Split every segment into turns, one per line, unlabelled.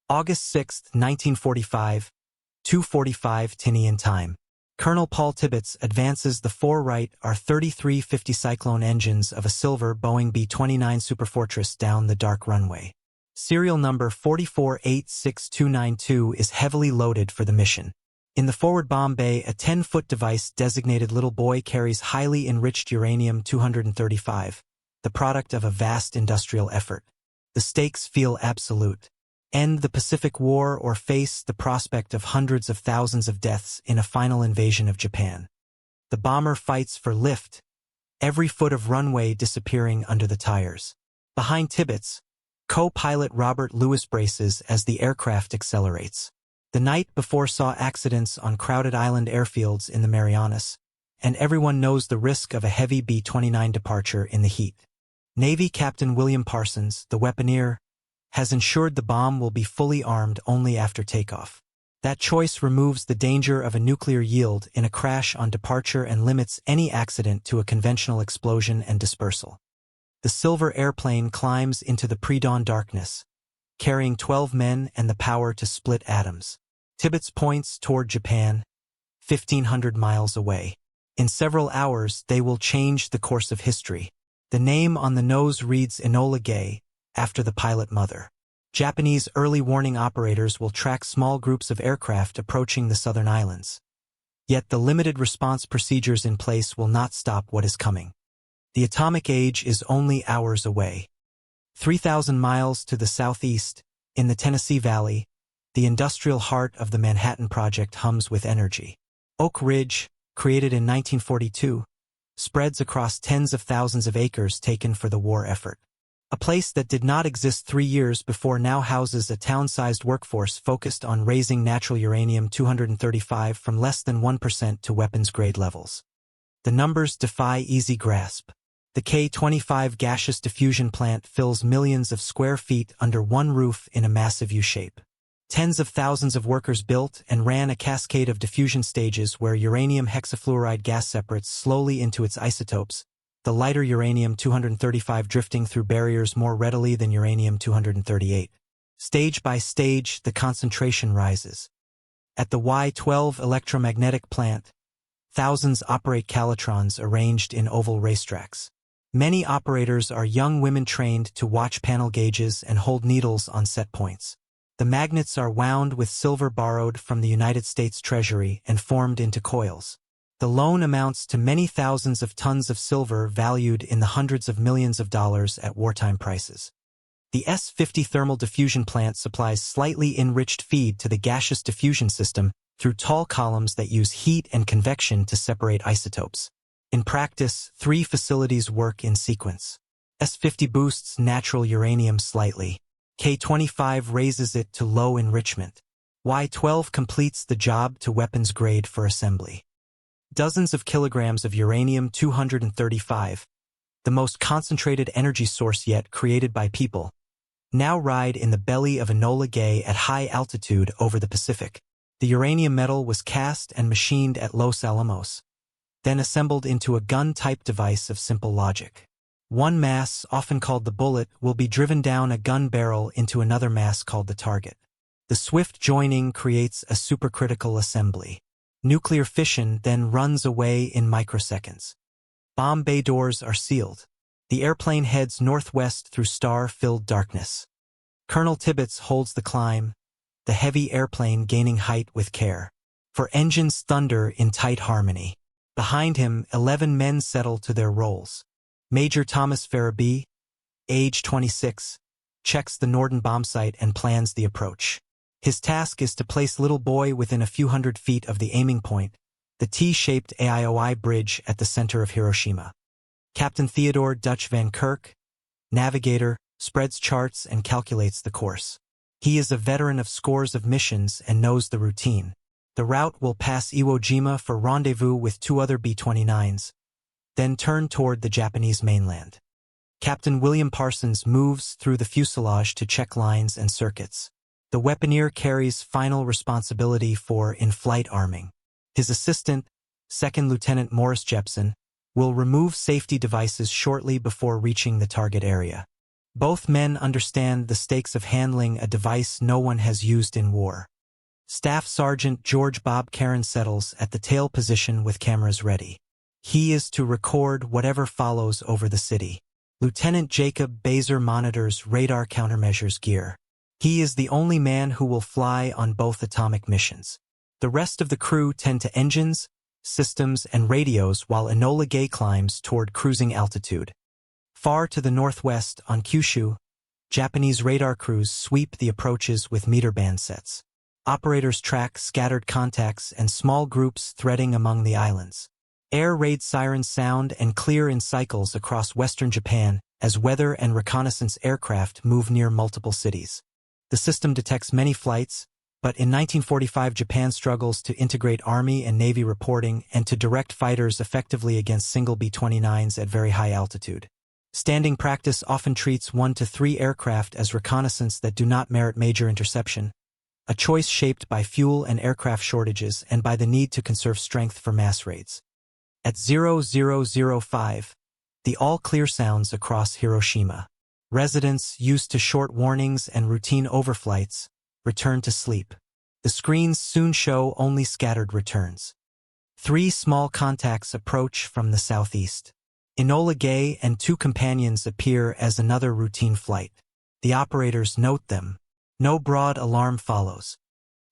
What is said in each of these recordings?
August 6, 1945, 2:45 Tinian time. Colonel Paul Tibbets advances the four Wright R 3350 Cyclone engines of a silver Boeing B-29 Superfortress down the dark runway. Serial number 4486292 is heavily loaded for the mission. In the forward bomb bay, a 10-foot device designated Little Boy carries highly enriched uranium-235, the product of a vast industrial effort. The stakes feel absolute. End the Pacific War or face the prospect of hundreds of thousands of deaths in a final invasion of Japan. The bomber fights for lift, every foot of runway disappearing under the tires. Behind Tibbets, co-pilot Robert Lewis braces as the aircraft accelerates. The night before saw accidents on crowded island airfields in the Marianas, and everyone knows the risk of a heavy B-29 departure in the heat. Navy Captain William Parsons, the weaponeer, has ensured the bomb will be fully armed only after takeoff. That choice removes the danger of a nuclear yield in a crash on departure and limits any accident to a conventional explosion and dispersal. The silver airplane climbs into the pre-dawn darkness, carrying 12 men and the power to split atoms. Tibbets points toward Japan, 1,500 miles away. In several hours, they will change the course of history. The name on the nose reads Enola Gay, after the pilot mother. Japanese early warning operators will track small groups of aircraft approaching the southern islands. Yet the limited response procedures in place will not stop what is coming. The atomic age is only hours away. 3,000 miles to the southeast, in the Tennessee Valley, the industrial heart of the Manhattan Project hums with energy. Oak Ridge, created in 1942, spreads across tens of thousands of acres taken for the war effort. A place that did not exist 3 years before now houses a town-sized workforce focused on raising natural uranium-235 from less than 1% to weapons-grade levels. The numbers defy easy grasp. The K-25 gaseous diffusion plant fills millions of square feet under one roof in a massive U-shape. Tens of thousands of workers built and ran a cascade of diffusion stages where uranium hexafluoride gas separates slowly into its isotopes, the lighter uranium-235 drifting through barriers more readily than uranium-238. Stage by stage, the concentration rises. At the Y-12 electromagnetic plant, thousands operate calatrons arranged in oval racetracks. Many operators are young women trained to watch panel gauges and hold needles on set points. The magnets are wound with silver borrowed from the United States Treasury and formed into coils. The loan amounts to many thousands of tons of silver valued in the hundreds of millions of dollars at wartime prices. The S-50 thermal diffusion plant supplies slightly enriched feed to the gaseous diffusion system through tall columns that use heat and convection to separate isotopes. In practice, 3 facilities work in sequence. S-50 boosts natural uranium slightly. K-25 raises it to low enrichment. Y-12 completes the job to weapons grade for assembly. Dozens of kilograms of uranium-235, the most concentrated energy source yet created by people, now ride in the belly of Enola Gay at high altitude over the Pacific. The uranium metal was cast and machined at Los Alamos, then assembled into a gun-type device of simple logic. One mass, often called the bullet, will be driven down a gun barrel into another mass called the target. The swift joining creates a supercritical assembly. Nuclear fission then runs away in microseconds. Bomb bay doors are sealed. The airplane heads northwest through star-filled darkness. Colonel Tibbets holds the climb, the heavy airplane gaining height with care. For engines thunder in tight harmony. Behind him, 11 men settle to their roles. Major Thomas Farabee, age 26, checks the Norden bombsight and plans the approach. His task is to place Little Boy within a few hundred feet of the aiming point, the T-shaped AIOI bridge at the center of Hiroshima. Captain Theodore Dutch Van Kirk, navigator, spreads charts and calculates the course. He is a veteran of scores of missions and knows the routine. The route will pass Iwo Jima for rendezvous with 2 other B-29s, then turn toward the Japanese mainland. Captain William Parsons moves through the fuselage to check lines and circuits. The weaponeer carries final responsibility for in-flight arming. His assistant, Second Lieutenant Morris Jepson, will remove safety devices shortly before reaching the target area. Both men understand the stakes of handling a device no one has used in war. Staff Sergeant George Bob Caron settles at the tail position with cameras ready. He is to record whatever follows over the city. Lieutenant Jacob Baser monitors radar countermeasures gear. He is the only man who will fly on both atomic missions. The rest of the crew tend to engines, systems, and radios while Enola Gay climbs toward cruising altitude. Far to the northwest on Kyushu, Japanese radar crews sweep the approaches with meter band sets. Operators track scattered contacts and small groups threading among the islands. Air raid sirens sound and clear in cycles across western Japan as weather and reconnaissance aircraft move near multiple cities. The system detects many flights, but in 1945 Japan struggles to integrate Army and Navy reporting and to direct fighters effectively against single B-29s at very high altitude. Standing practice often treats 1 to 3 aircraft as reconnaissance that do not merit major interception, a choice shaped by fuel and aircraft shortages and by the need to conserve strength for mass raids. At 0005, the all-clear sounds across Hiroshima. Residents, used to short warnings and routine overflights, return to sleep. The screens soon show only scattered returns. 3 small contacts approach from the southeast. Enola Gay and 2 companions appear as another routine flight. The operators note them. No broad alarm follows.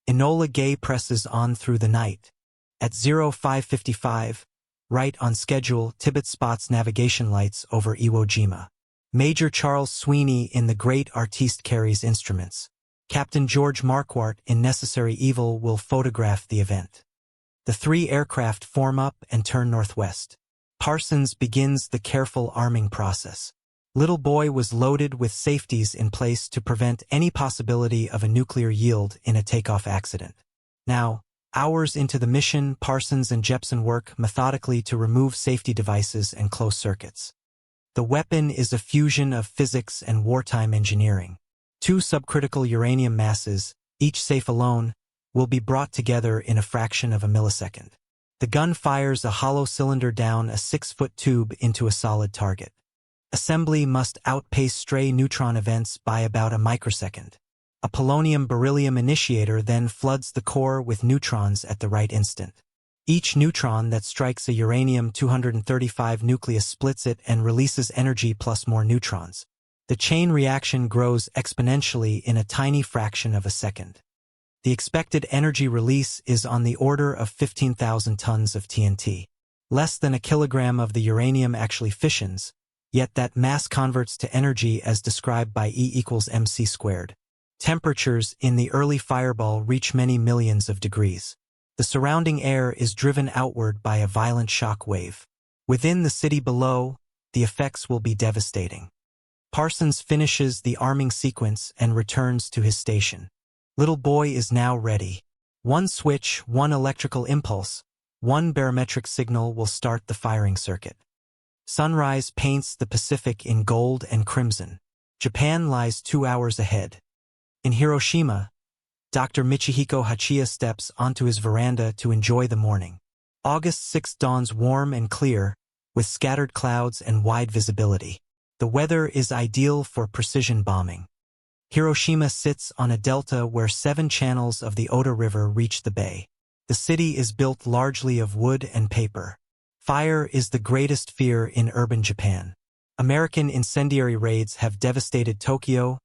Enola Gay presses on through the night. At 0555, right on schedule, Tibbets spots navigation lights over Iwo Jima. Major Charles Sweeney in the Great Artiste carries instruments. Captain George Marquardt in Necessary Evil will photograph the event. The 3 aircraft form up and turn northwest. Parsons begins the careful arming process. Little Boy was loaded with safeties in place to prevent any possibility of a nuclear yield in a takeoff accident. Now, hours into the mission, Parsons and Jepson work methodically to remove safety devices and close circuits. The weapon is a fusion of physics and wartime engineering. 2 subcritical uranium masses, each safe alone, will be brought together in a fraction of a millisecond. The gun fires a hollow cylinder down a 6-foot tube into a solid target. Assembly must outpace stray neutron events by about a microsecond. A polonium-beryllium initiator then floods the core with neutrons at the right instant. Each neutron that strikes a uranium-235 nucleus splits it and releases energy plus more neutrons. The chain reaction grows exponentially in a tiny fraction of a second. The expected energy release is on the order of 15,000 tons of TNT. Less than a kilogram of the uranium actually fissions, yet that mass converts to energy as described by E=mc². Temperatures in the early fireball reach many millions of degrees. The surrounding air is driven outward by a violent shock wave. Within the city below, the effects will be devastating. Parsons finishes the arming sequence and returns to his station. Little Boy is now ready. 1 switch, 1 electrical impulse, 1 barometric signal will start the firing circuit. Sunrise paints the Pacific in gold and crimson. Japan lies 2 hours ahead. In Hiroshima, Dr. Michihiko Hachiya steps onto his veranda to enjoy the morning. August 6 dawns warm and clear, with scattered clouds and wide visibility. The weather is ideal for precision bombing. Hiroshima sits on a delta where 7 channels of the Oda River reach the bay. The city is built largely of wood and paper. Fire is the greatest fear in urban Japan. American incendiary raids have devastated Tokyo,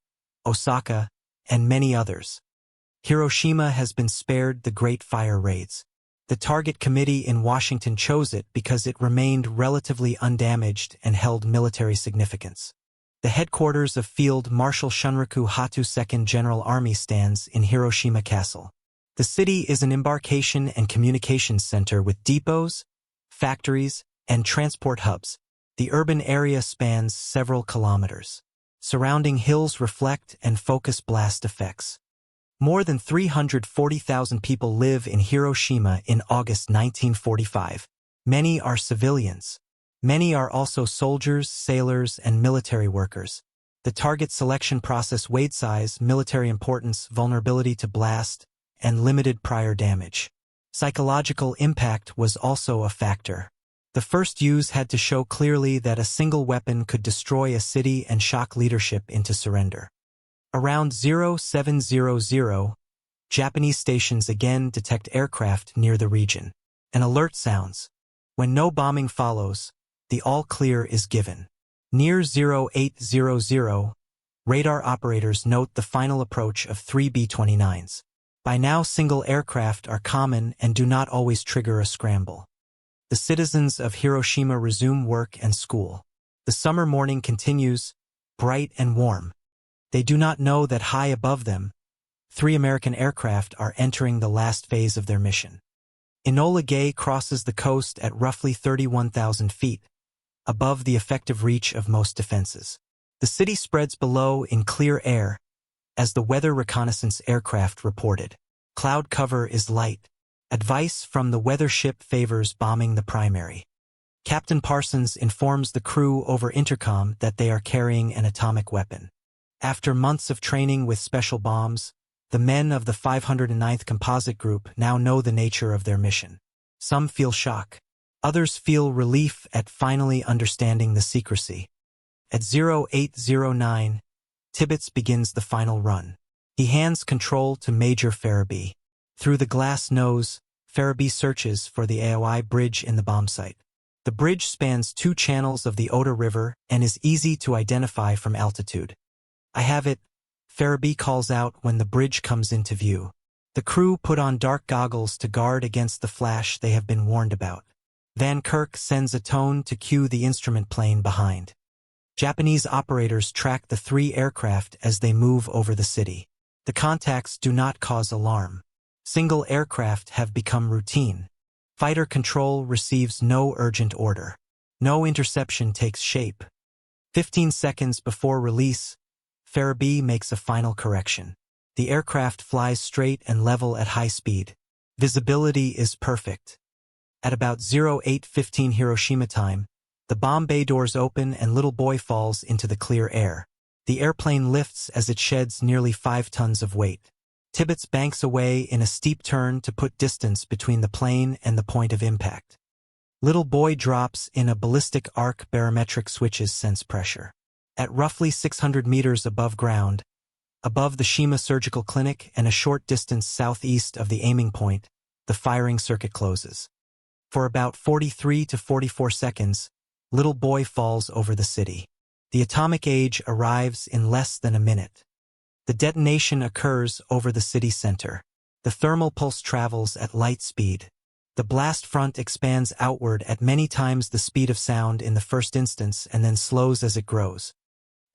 Osaka, and many others. Hiroshima has been spared the Great Fire raids. The Target Committee in Washington chose it because it remained relatively undamaged and held military significance. The headquarters of Field Marshal Shunraku Hatu 2nd General Army stands in Hiroshima Castle. The city is an embarkation and communications center with depots, factories, and transport hubs. The urban area spans several kilometers. Surrounding hills reflect and focus blast effects. More than 340,000 people live in Hiroshima in August 1945. Many are civilians. Many are also soldiers, sailors, and military workers. The target selection process weighed size, military importance, vulnerability to blast, and limited prior damage. Psychological impact was also a factor. The first use had to show clearly that a single weapon could destroy a city and shock leadership into surrender. Around 0700, Japanese stations again detect aircraft near the region. An alert sounds. When no bombing follows, the all-clear is given. Near 0800, radar operators note the final approach of 3 B-29s. By now, single aircraft are common and do not always trigger a scramble. The citizens of Hiroshima resume work and school. The summer morning continues, bright and warm. They do not know that high above them, 3 American aircraft are entering the last phase of their mission. Enola Gay crosses the coast at roughly 31,000 feet, above the effective reach of most defenses. The city spreads below in clear air, as the weather reconnaissance aircraft reported. Cloud cover is light. Advice from the weather ship favors bombing the primary. Captain Parsons informs the crew over intercom that they are carrying an atomic weapon. After months of training with special bombs, the men of the 509th Composite Group now know the nature of their mission. Some feel shock. Others feel relief at finally understanding the secrecy. At 0809, Tibbets begins the final run. He hands control to Major Farabee. Through the glass nose, Farabee searches for the AOI bridge in the bomb site. The bridge spans 2 channels of the Oda River and is easy to identify from altitude. "I have it," Farabee calls out when the bridge comes into view. The crew put on dark goggles to guard against the flash they have been warned about. Van Kirk sends a tone to cue the instrument plane behind. Japanese operators track the 3 aircraft as they move over the city. The contacts do not cause alarm. Single aircraft have become routine. Fighter control receives no urgent order. No interception takes shape. 15 seconds before release, Farabee makes a final correction. The aircraft flies straight and level at high speed. Visibility is perfect. At about 0815 Hiroshima time, the bomb bay doors open and little boy falls into the clear air. The airplane lifts as it sheds nearly 5 tons of weight. Tibbets banks away in a steep turn to put distance between the plane and the point of impact. Little boy drops in a ballistic arc barometric switches sense pressure. At roughly 600 meters above ground, above the Shima Surgical Clinic and a short distance southeast of the aiming point, the firing circuit closes. For about 43 to 44 seconds, little boy falls over the city. The atomic age arrives in less than a minute. The detonation occurs over the city center. The thermal pulse travels at light speed. The blast front expands outward at many times the speed of sound in the first instance and then slows as it grows.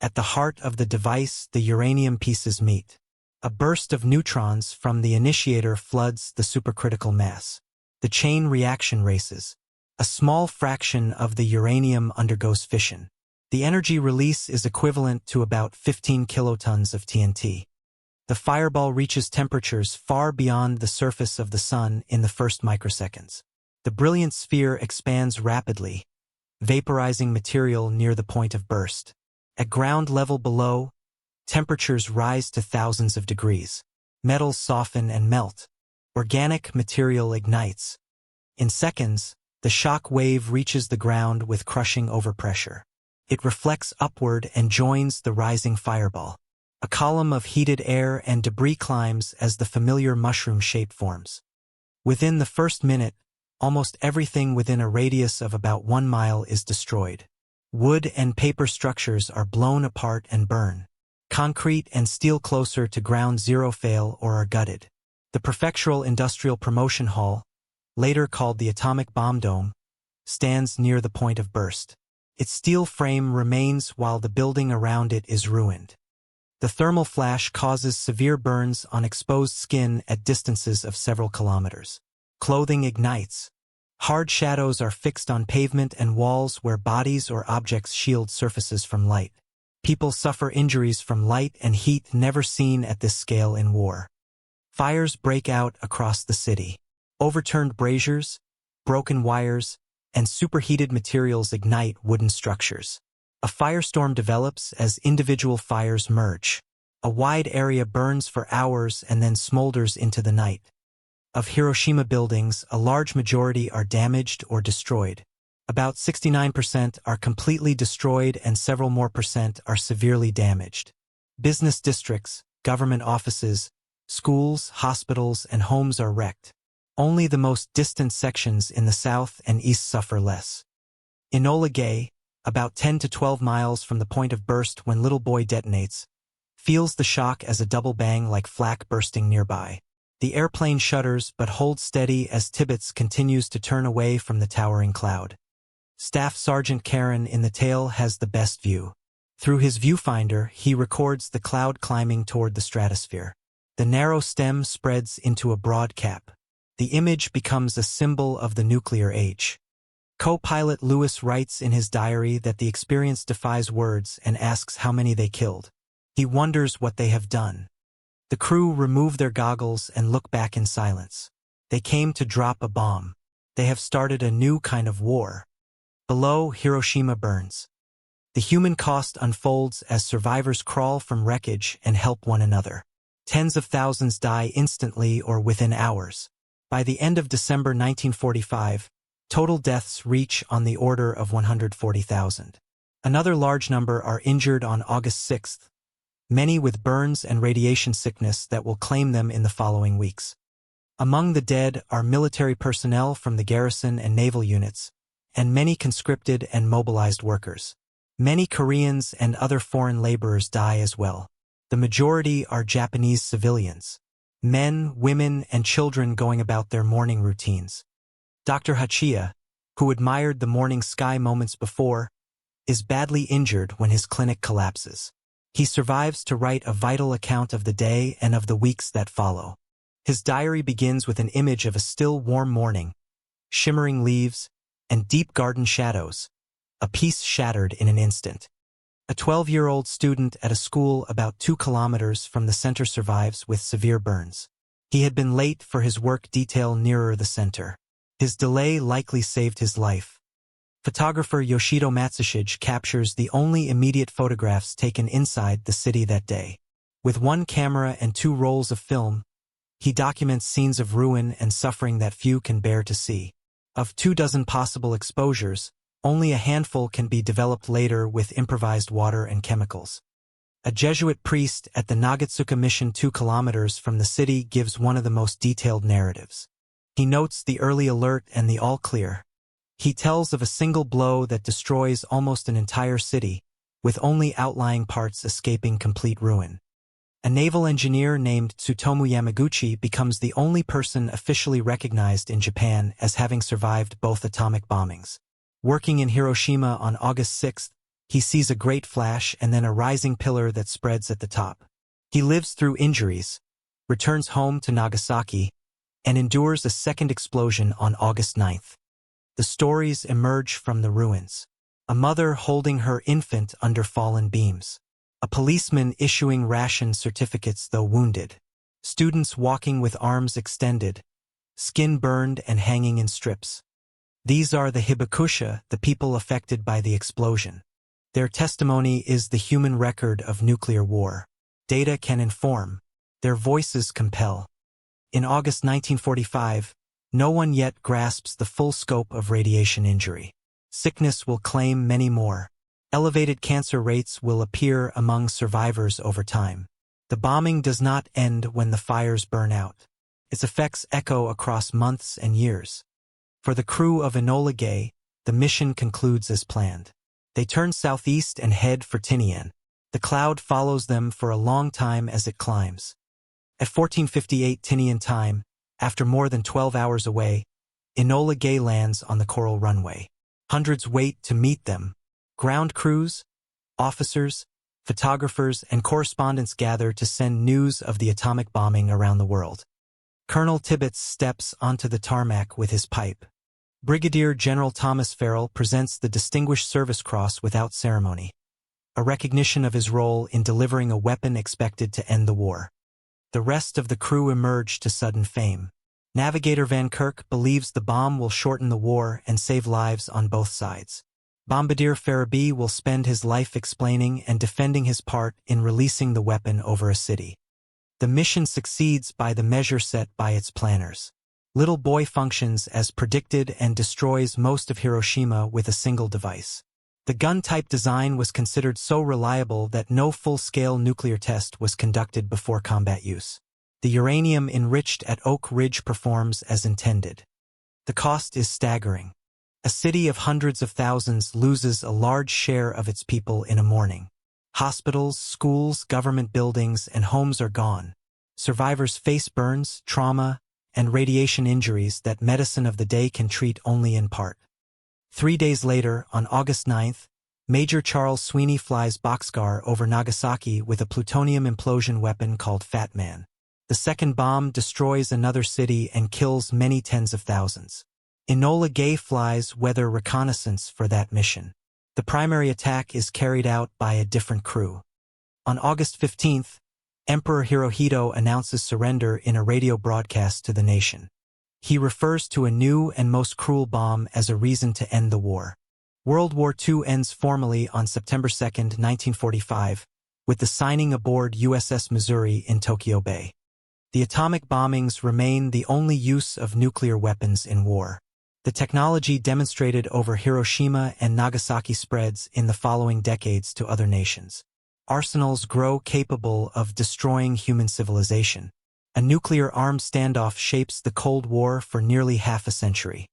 At the heart of the device, the uranium pieces meet. A burst of neutrons from the initiator floods the supercritical mass. The chain reaction races. A small fraction of the uranium undergoes fission. The energy release is equivalent to about 15 kilotons of TNT. The fireball reaches temperatures far beyond the surface of the sun in the first microseconds. The brilliant sphere expands rapidly, vaporizing material near the point of burst. At ground level below, temperatures rise to thousands of degrees. Metals soften and melt. Organic material ignites. In seconds, the shock wave reaches the ground with crushing overpressure. It reflects upward and joins the rising fireball. A column of heated air and debris climbs as the familiar mushroom shape forms. Within the first minute, almost everything within a radius of about 1 mile is destroyed. Wood and paper structures are blown apart and burn. Concrete and steel closer to ground zero fail or are gutted. The Prefectural Industrial Promotion Hall, later called the Atomic Bomb Dome, stands near the point of burst. Its steel frame remains while the building around it is ruined. The thermal flash causes severe burns on exposed skin at distances of several kilometers. Clothing ignites. Hard shadows are fixed on pavement and walls where bodies or objects shield surfaces from light. People suffer injuries from light and heat never seen at this scale in war. Fires break out across the city. Overturned braziers, broken wires, and superheated materials ignite wooden structures. A firestorm develops as individual fires merge. A wide area burns for hours and then smolders into the night. Of Hiroshima buildings, a large majority are damaged or destroyed. About 69% are completely destroyed and several more percent are severely damaged. Business districts, government offices, schools, hospitals, and homes are wrecked. Only the most distant sections in the south and east suffer less. Enola Gay, about 10 to 12 miles from the point of burst when little boy detonates, feels the shock as a double bang like flak bursting nearby. The airplane shudders but holds steady as Tibbets continues to turn away from the towering cloud. Staff Sergeant Karen in the tail has the best view. Through his viewfinder, he records the cloud climbing toward the stratosphere. The narrow stem spreads into a broad cap. The image becomes a symbol of the nuclear age. Co-pilot Lewis writes in his diary that the experience defies words and asks how many they killed. He wonders what they have done. The crew remove their goggles and look back in silence. They came to drop a bomb. They have started a new kind of war. Below, Hiroshima burns. The human cost unfolds as survivors crawl from wreckage and help one another. Tens of thousands die instantly or within hours. By the end of December 1945, total deaths reach on the order of 140,000. Another large number are injured on August 6th, many with burns and radiation sickness that will claim them in the following weeks. Among the dead are military personnel from the garrison and naval units, and many conscripted and mobilized workers. Many Koreans and other foreign laborers die as well. The majority are Japanese civilians. Men, women, and children going about their morning routines. Dr. Hachiya, who admired the morning sky moments before, is badly injured when his clinic collapses. He survives to write a vital account of the day and of the weeks that follow. His diary begins with an image of a still, warm morning, shimmering leaves, and deep garden shadows, a piece shattered in an instant. A 12-year-old student at a school about 2 kilometers from the center survives with severe burns. He had been late for his work detail nearer the center. His delay likely saved his life. Photographer Yoshito Matsushige captures the only immediate photographs taken inside the city that day. With 1 camera and 2 rolls of film, he documents scenes of ruin and suffering that few can bear to see. Of 24 possible exposures, only a handful can be developed later with improvised water and chemicals. A Jesuit priest at the Nagatsuka mission 2 kilometers from the city gives one of the most detailed narratives. He notes the early alert and the all-clear. He tells of a single blow that destroys almost an entire city, with only outlying parts escaping complete ruin. A naval engineer named Tsutomu Yamaguchi becomes the only person officially recognized in Japan as having survived both atomic bombings. Working in Hiroshima on August 6th, he sees a great flash and then a rising pillar that spreads at the top. He lives through injuries, returns home to Nagasaki, and endures a second explosion on August 9th. The stories emerge from the ruins. A mother holding her infant under fallen beams. A policeman issuing ration certificates though wounded. Students walking with arms extended, skin burned and hanging in strips. These are the hibakusha, the people affected by the explosion. Their testimony is the human record of nuclear war. Data can inform. Their voices compel. In August 1945, no one yet grasps the full scope of radiation injury. Sickness will claim many more. Elevated cancer rates will appear among survivors over time. The bombing does not end when the fires burn out. Its effects echo across months and years. For the crew of Enola Gay, the mission concludes as planned. They turn southeast and head for Tinian. The cloud follows them for a long time as it climbs. At 14:58 Tinian time, after more than 12 hours away, Enola Gay lands on the coral runway. Hundreds wait to meet them. Ground crews, officers, photographers, and correspondents gather to send news of the atomic bombing around the world. Colonel Tibbets steps onto the tarmac with his pipe. Brigadier General Thomas Farrell presents the Distinguished Service Cross without ceremony, a recognition of his role in delivering a weapon expected to end the war. The rest of the crew emerge to sudden fame. Navigator Van Kirk believes the bomb will shorten the war and save lives on both sides. Bombardier Farabee will spend his life explaining and defending his part in releasing the weapon over a city. The mission succeeds by the measure set by its planners. Little Boy functions as predicted and destroys most of Hiroshima with a single device. The gun-type design was considered so reliable that no full-scale nuclear test was conducted before combat use. The uranium enriched at Oak Ridge performs as intended. The cost is staggering. A city of hundreds of thousands loses a large share of its people in a morning. Hospitals, schools, government buildings, and homes are gone. Survivors face burns, trauma, and radiation injuries that medicine of the day can treat only in part. 3 days later, on August 9th, Major Charles Sweeney flies boxcar over Nagasaki with a plutonium implosion weapon called Fat Man. The second bomb destroys another city and kills many tens of thousands. Enola Gay flies weather reconnaissance for that mission. The primary attack is carried out by a different crew. On August 15th, Emperor Hirohito announces surrender in a radio broadcast to the nation. He refers to a new and most cruel bomb as a reason to end the war. World War II ends formally on September 2, 1945, with the signing aboard USS Missouri in Tokyo Bay. The atomic bombings remain the only use of nuclear weapons in war. The technology demonstrated over Hiroshima and Nagasaki spreads in the following decades to other nations. Arsenals grow capable of destroying human civilization. A nuclear arms standoff shapes the Cold War for nearly half a century.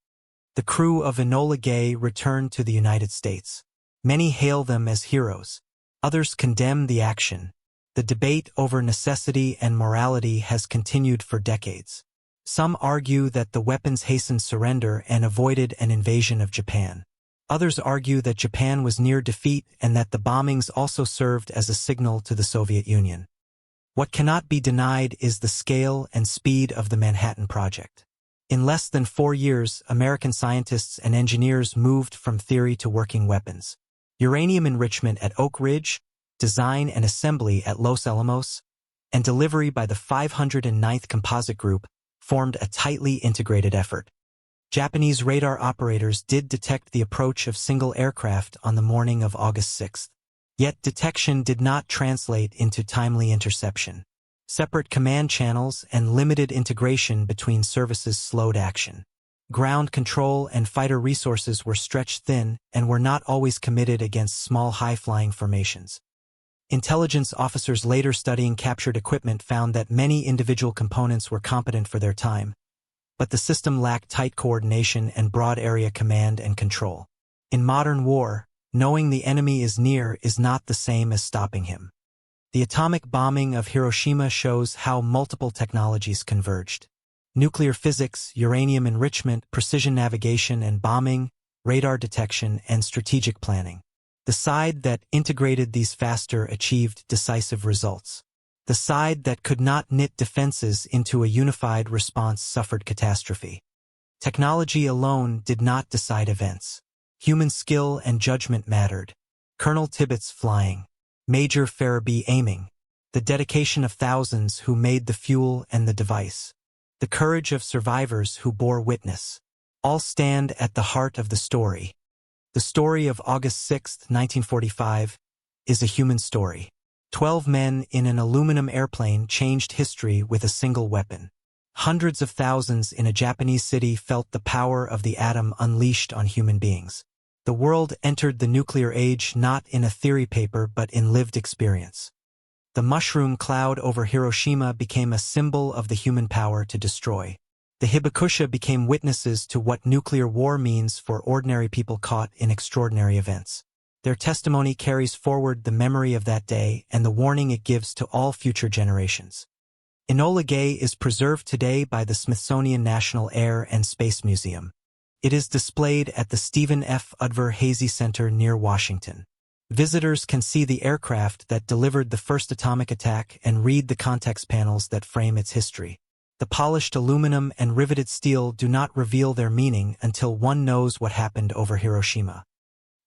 The crew of Enola Gay return to the United States. Many hail them as heroes. Others condemn the action. The debate over necessity and morality has continued for decades. Some argue that the weapons hastened surrender and avoided an invasion of Japan. Others argue that Japan was near defeat and that the bombings also served as a signal to the Soviet Union. What cannot be denied is the scale and speed of the Manhattan Project. In less than 4 years, American scientists and engineers moved from theory to working weapons. Uranium enrichment at Oak Ridge, design and assembly at Los Alamos, and delivery by the 509th Composite Group formed a tightly integrated effort. Japanese radar operators did detect the approach of single aircraft on the morning of August 6. Yet detection did not translate into timely interception. Separate command channels and limited integration between services slowed action. Ground control and fighter resources were stretched thin and were not always committed against small high-flying formations. Intelligence officers later studying captured equipment found that many individual components were competent for their time, but the system lacked tight coordination and broad area command and control. In modern war, knowing the enemy is near is not the same as stopping him. The atomic bombing of Hiroshima shows how multiple technologies converged. Nuclear physics, uranium enrichment, precision navigation and bombing, radar detection, and strategic planning. The side that integrated these faster achieved decisive results. The side that could not knit defenses into a unified response suffered catastrophe. Technology alone did not decide events. Human skill and judgment mattered. Colonel Tibbets flying, Major Farabee aiming, the dedication of thousands who made the fuel and the device, the courage of survivors who bore witness, all stand at the heart of the story. The story of August 6, 1945, is a human story. 12 men in an aluminum airplane changed history with a single weapon. Hundreds of thousands in a Japanese city felt the power of the atom unleashed on human beings. The world entered the nuclear age not in a theory paper but in lived experience. The mushroom cloud over Hiroshima became a symbol of the human power to destroy. The Hibakusha became witnesses to what nuclear war means for ordinary people caught in extraordinary events. Their testimony carries forward the memory of that day and the warning it gives to all future generations. Enola Gay is preserved today by the Smithsonian National Air and Space Museum. It is displayed at the Stephen F. Udvar-Hazy Center near Washington. Visitors can see the aircraft that delivered the first atomic attack and read the context panels that frame its history. The polished aluminum and riveted steel do not reveal their meaning until one knows what happened over Hiroshima.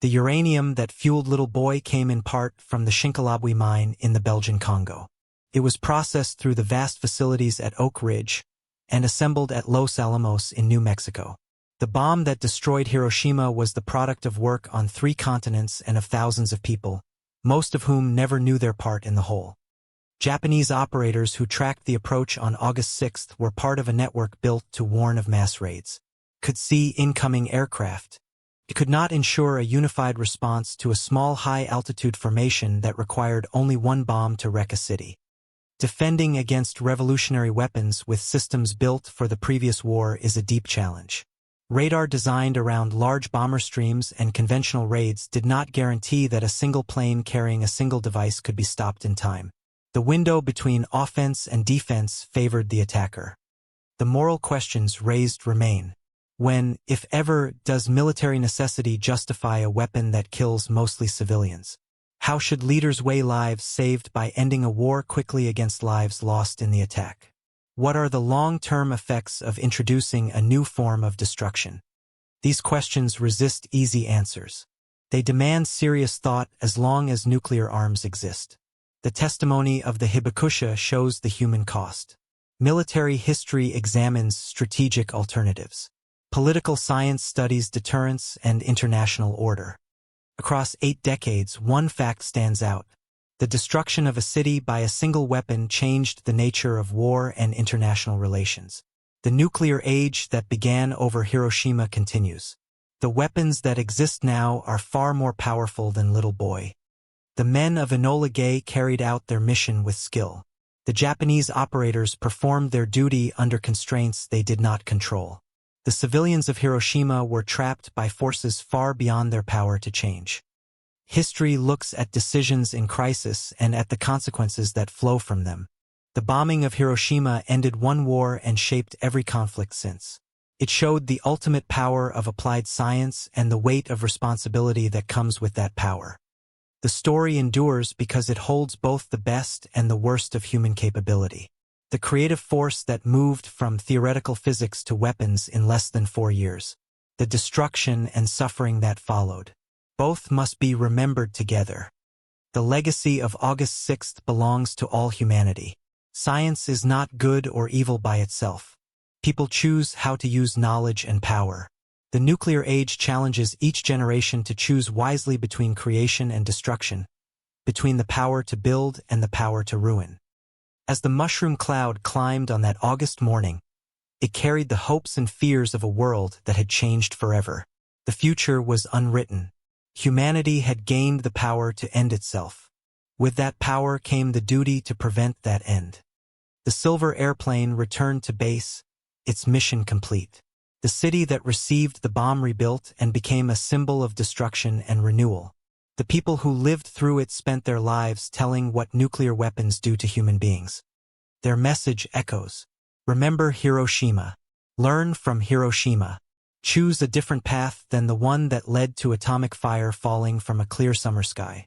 The uranium that fueled Little Boy came in part from the Shinkalabwe mine in the Belgian Congo. It was processed through the vast facilities at Oak Ridge and assembled at Los Alamos in New Mexico. The bomb that destroyed Hiroshima was the product of work on 3 continents and of thousands of people, most of whom never knew their part in the whole. Japanese operators who tracked the approach on August 6 were part of a network built to warn of mass raids. Could see incoming aircraft. It could not ensure a unified response to a small high-altitude formation that required only one bomb to wreck a city. Defending against revolutionary weapons with systems built for the previous war is a deep challenge. Radar designed around large bomber streams and conventional raids did not guarantee that a single plane carrying a single device could be stopped in time. The window between offense and defense favored the attacker. The moral questions raised remain. When, if ever, does military necessity justify a weapon that kills mostly civilians? How should leaders weigh lives saved by ending a war quickly against lives lost in the attack? What are the long-term effects of introducing a new form of destruction? These questions resist easy answers. They demand serious thought as long as nuclear arms exist. The testimony of the Hibakusha shows the human cost. Military history examines strategic alternatives. Political science studies deterrence and international order. Across 8 decades, one fact stands out. The destruction of a city by a single weapon changed the nature of war and international relations. The nuclear age that began over Hiroshima continues. The weapons that exist now are far more powerful than Little Boy. The men of Enola Gay carried out their mission with skill. The Japanese operators performed their duty under constraints they did not control. The civilians of Hiroshima were trapped by forces far beyond their power to change. History looks at decisions in crisis and at the consequences that flow from them. The bombing of Hiroshima ended one war and shaped every conflict since. It showed the ultimate power of applied science and the weight of responsibility that comes with that power. The story endures because it holds both the best and the worst of human capability. The creative force that moved from theoretical physics to weapons in less than 4 years. The destruction and suffering that followed. Both must be remembered together. The legacy of August 6 belongs to all humanity. Science is not good or evil by itself. People choose how to use knowledge and power. The nuclear age challenges each generation to choose wisely between creation and destruction, between the power to build and the power to ruin. As the mushroom cloud climbed on that August morning, it carried the hopes and fears of a world that had changed forever. The future was unwritten. Humanity had gained the power to end itself. With that power came the duty to prevent that end. The silver airplane returned to base, its mission complete. The city that received the bomb rebuilt and became a symbol of destruction and renewal. The people who lived through it spent their lives telling what nuclear weapons do to human beings. Their message echoes. Remember Hiroshima. Learn from Hiroshima. Choose a different path than the one that led to atomic fire falling from a clear summer sky.